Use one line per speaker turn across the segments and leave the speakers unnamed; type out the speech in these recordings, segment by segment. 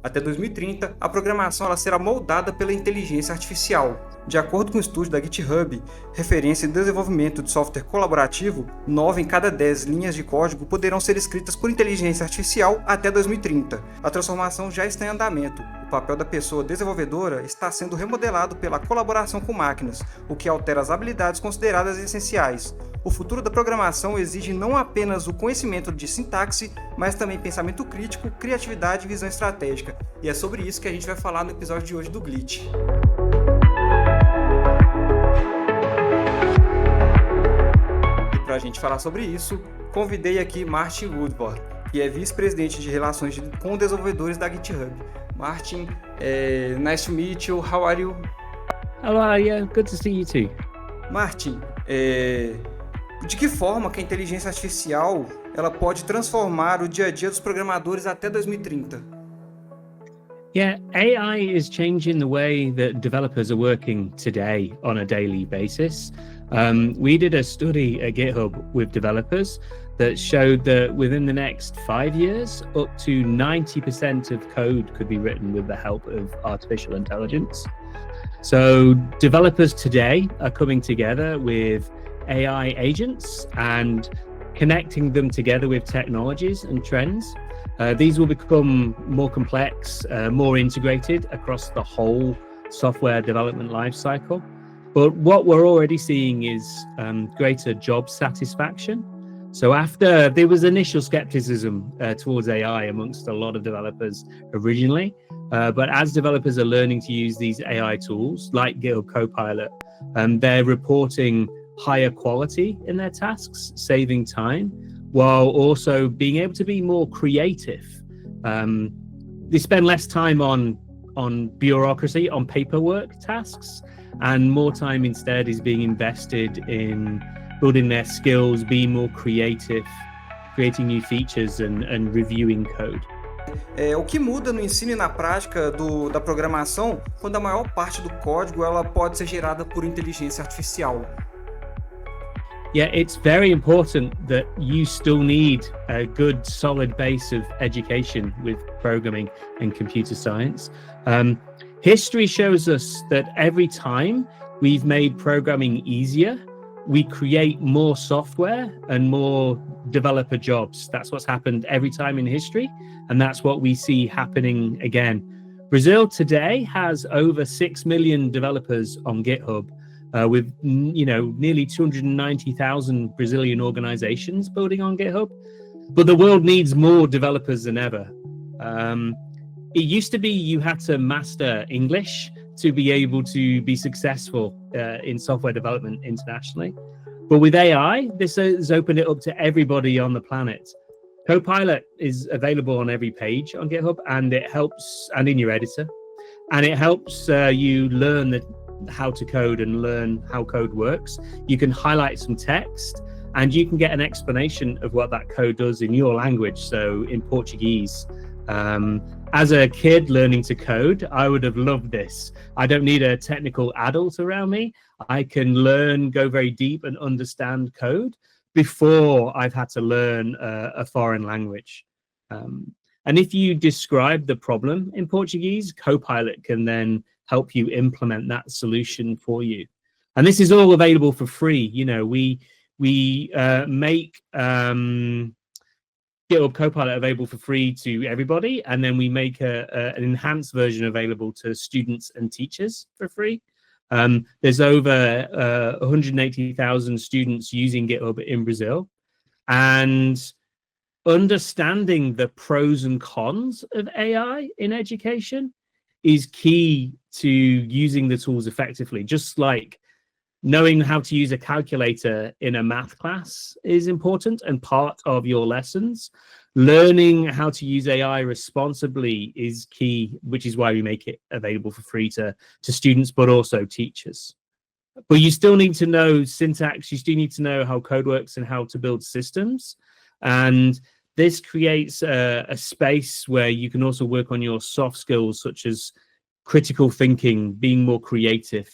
Até 2030, a programação ela será moldada pela inteligência artificial. De acordo com o estudo da GitHub, referência em desenvolvimento de software colaborativo, 9 em cada 10 linhas de código poderão ser escritas por inteligência artificial até 2030. A transformação já está em andamento. O papel da pessoa desenvolvedora está sendo remodelado pela colaboração com máquinas, o que altera as habilidades consideradas essenciais. O futuro da programação exige não apenas o conhecimento de sintaxe, mas também pensamento crítico, criatividade e visão estratégica. E é sobre isso que a gente vai falar no episódio de hoje do Glitch. E para a gente falar sobre isso, convidei aqui Martin Woodward, que é vice-presidente de Relações com Desenvolvedores da GitHub. Martin, nice to meet you. How are you?
Hello, yeah, good to see you too.
Martin, de que forma que a inteligência artificial ela pode transformar o dia a dia dos programadores até 2030?
Yeah, AI is changing the way that developers are working today on a daily basis. We did a study at GitHub with developers that showed that within the next 5 years, up to 90% of code could be written with the help of artificial intelligence. So developers today are coming together with AI agents and connecting them together with technologies and trends. These will become more complex, more integrated across the whole software development lifecycle. But what we're already seeing is greater job satisfaction. So after there was initial skepticism towards AI amongst a lot of developers originally, but as developers are learning to use these AI tools like GitHub Copilot, they're reporting higher quality in their tasks, saving time, while also being able to be more creative. They spend less time on bureaucracy, on paperwork tasks, and more time instead is being invested in building their skills, being more creative, creating new features and reviewing code.
O que muda no ensino e na prática da programação quando a maior parte do código ela pode ser gerada por inteligência artificial?
Yeah, it's very important that you still need a good solid base of education with programming and computer science. History shows us that every time we've made programming easier, we create more software and more developer jobs. That's what's happened every time in history, and that's what we see happening again. Brazil today has over 6 million developers on GitHub, with nearly 290,000 Brazilian organizations building on GitHub. But the world needs more developers than ever. It used to be you had to master English to be able to be successful in software development internationally. But with AI, this has opened it up to everybody on the planet. Copilot is available on every page on GitHub, and it helps, and in your editor, and it helps you learn how to code and learn how code works. You can highlight some text and you can get an explanation of what that code does in your language, so in Portuguese. As a kid learning to code, I would have loved this. I don't need a technical adult around me. I can learn, go very deep and understand code before I've had to learn a foreign language. And if you describe the problem in Portuguese, Copilot can then help you implement that solution for you. And this is all available for free. You know, we make GitHub Copilot available for free to everybody, and then we make an enhanced version available to students and teachers for free. There's over 180,000 students using GitHub in Brazil, and understanding the pros and cons of AI in education is key to using the tools effectively. Just like knowing how to use a calculator in a math class is important and part of your lessons, learning how to use AI responsibly is key, which is why we make it available for free to students, but also teachers. But you still need to know syntax, you still need to know how code works and how to build systems. And this creates a space where you can also work on your soft skills, such as critical thinking, being more creative,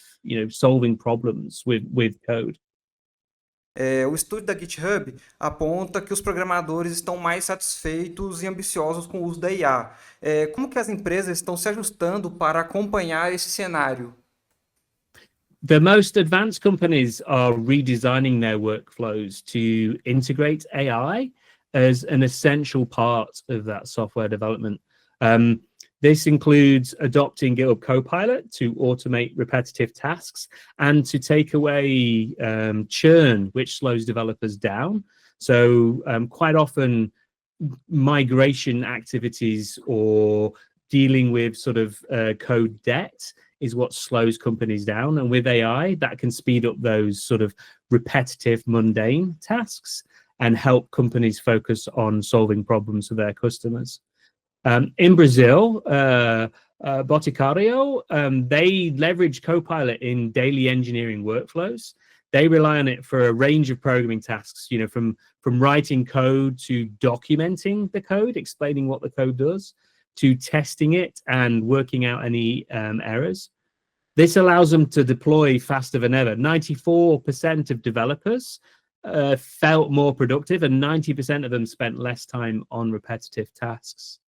solving problems with code.
O estudo da GitHub aponta que os programadores estão mais satisfeitos e ambiciosos com o uso da IA. Como que as empresas estão se ajustando para acompanhar esse cenário?
The most advanced companies are redesigning their workflows to integrate AI as an essential part of that software development. This includes adopting GitHub Copilot to automate repetitive tasks and to take away churn, which slows developers down. So quite often migration activities or dealing with sort of code debt is what slows companies down. And with AI, that can speed up those sort of repetitive, mundane tasks and help companies focus on solving problems for their customers. In Brazil, Boticario, they leverage Copilot in daily engineering workflows. They rely on it for a range of programming tasks, you know, from writing code to documenting the code, explaining what the code does, to testing it and working out any errors. This allows them to deploy faster than ever. 94% of developers felt more productive, and 90% of them spent less time on repetitive tasks.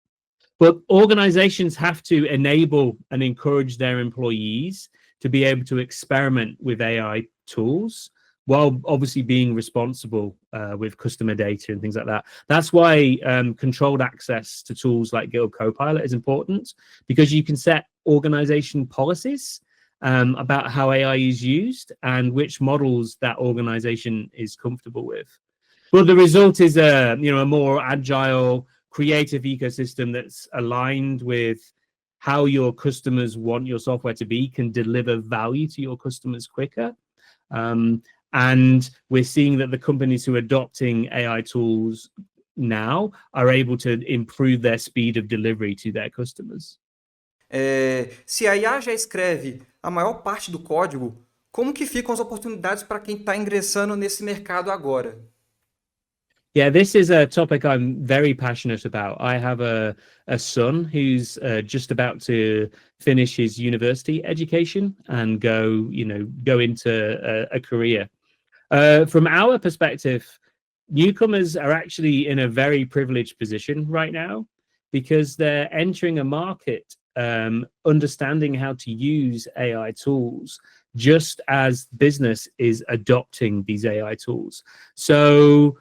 But organizations have to enable and encourage their employees to be able to experiment with AI tools while obviously being responsible with customer data and things like that. That's why controlled access to tools like GitHub Copilot is important, because you can set organization policies about how AI is used and which models that organization is comfortable with. But the result is a more agile, creative ecosystem that's aligned with how your customers want your software to be, can deliver value to your customers quicker. And we're seeing that the companies who are adopting AI tools now are able to improve their speed of delivery to their customers.
Se a IA já escreve a maior parte do código, como que ficam as oportunidades para quem está ingressando nesse mercado agora?
Yeah, this is a topic I'm very passionate about. I have a son who's just about to finish his university education and go into a career. From our perspective, newcomers are actually in a very privileged position right now because they're entering a market understanding how to use AI tools just as business is adopting these AI tools. So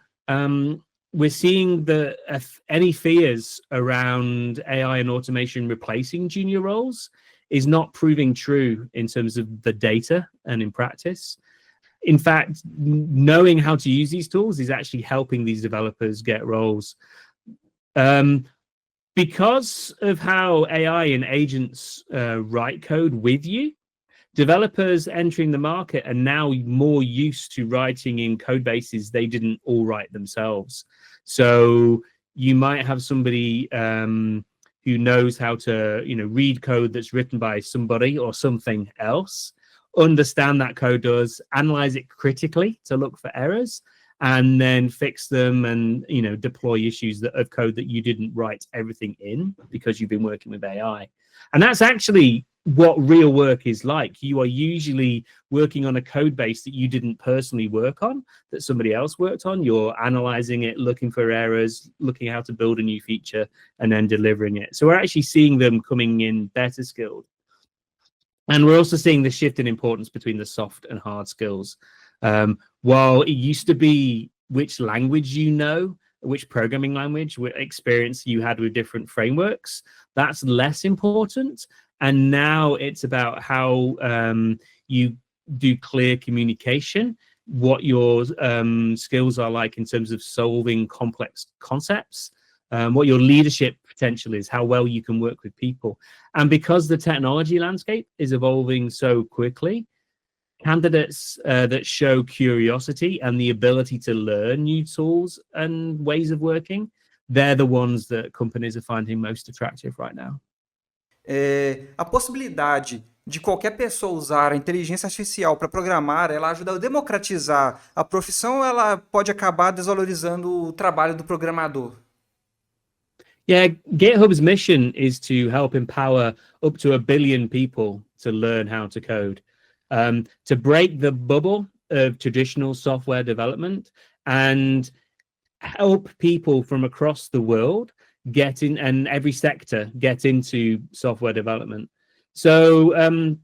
we're seeing that any fears around AI and automation replacing junior roles is not proving true in terms of the data and in practice. In fact, knowing how to use these tools is actually helping these developers get roles. Because of how AI and agents write code with you, developers entering the market are now more used to writing in code bases they didn't all write themselves. So you might have somebody who knows how to, read code that's written by somebody or something else, understand that code does, analyze it critically to look for errors, and then fix them and, deploy issues of code that you didn't write everything in because you've been working with AI. And that's actually what real work is like. You are usually working on a code base that you didn't personally work on, that somebody else worked on. You're analyzing it, looking for errors, looking how to build a new feature, and then delivering it. So we're actually seeing them coming in better skilled. And we're also seeing the shift in importance between the soft and hard skills. While it used to be which language which programming language, what experience you had with different frameworks, that's less important. And now it's about how you do clear communication, what your skills are like in terms of solving complex concepts, what your leadership potential is, how well you can work with people. And because the technology landscape is evolving so quickly, candidates that show curiosity and the ability to learn new tools and ways of working, they're the ones that companies are finding most attractive right now.
A possibilidade de qualquer pessoa usar a inteligência artificial para programar, ela ajuda a democratizar a profissão, ou ela pode acabar desvalorizando o trabalho do programador?
Yeah, GitHub's mission is to help empower up to 1 billion people to learn how to code. To break the bubble of traditional software development and help people from across the world get in, and every sector get into software development. So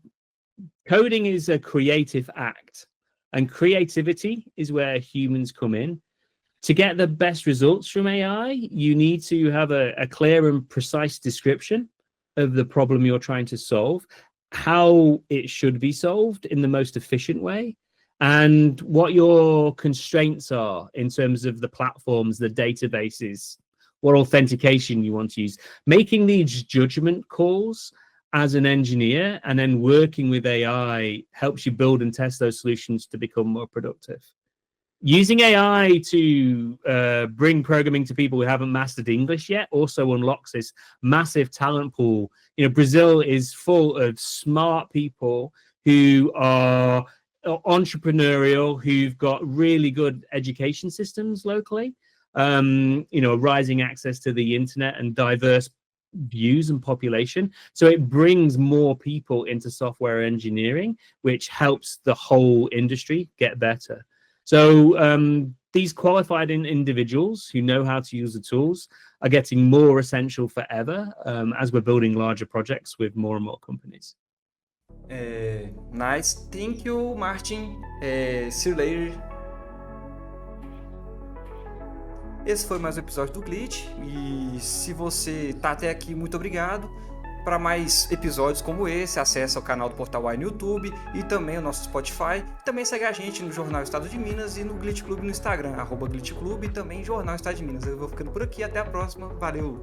coding is a creative act, and creativity is where humans come in. To get the best results from AI, you need to have a clear and precise description of the problem you're trying to solve, how it should be solved in the most efficient way, and what your constraints are in terms of the platforms, the databases, what authentication you want to use. Making these judgment calls as an engineer and then working with AI helps you build and test those solutions to become more productive. Using AI to bring programming to people who haven't mastered English yet also unlocks this massive talent pool. You know, Brazil is full of smart people who are entrepreneurial, who've got really good education systems locally, you know, rising access to the internet and diverse views and population. So it brings more people into software engineering, which helps the whole industry get better. So these qualified individuals who know how to use the tools are getting more essential forever as we're building larger projects with more and more companies.
Nice. Thank you, Martin. See you later. Esse foi mais um episódio do Glitch. E se você tá até aqui, muito obrigado. Para mais episódios como esse, acesse o canal do Portal UAI no YouTube e também o nosso Spotify. Também segue a gente no jornal Estado de Minas e no Glitch Clube no Instagram, @Glitch Clube, e também jornal Estado de Minas. Eu vou ficando por aqui, até a próxima. Valeu!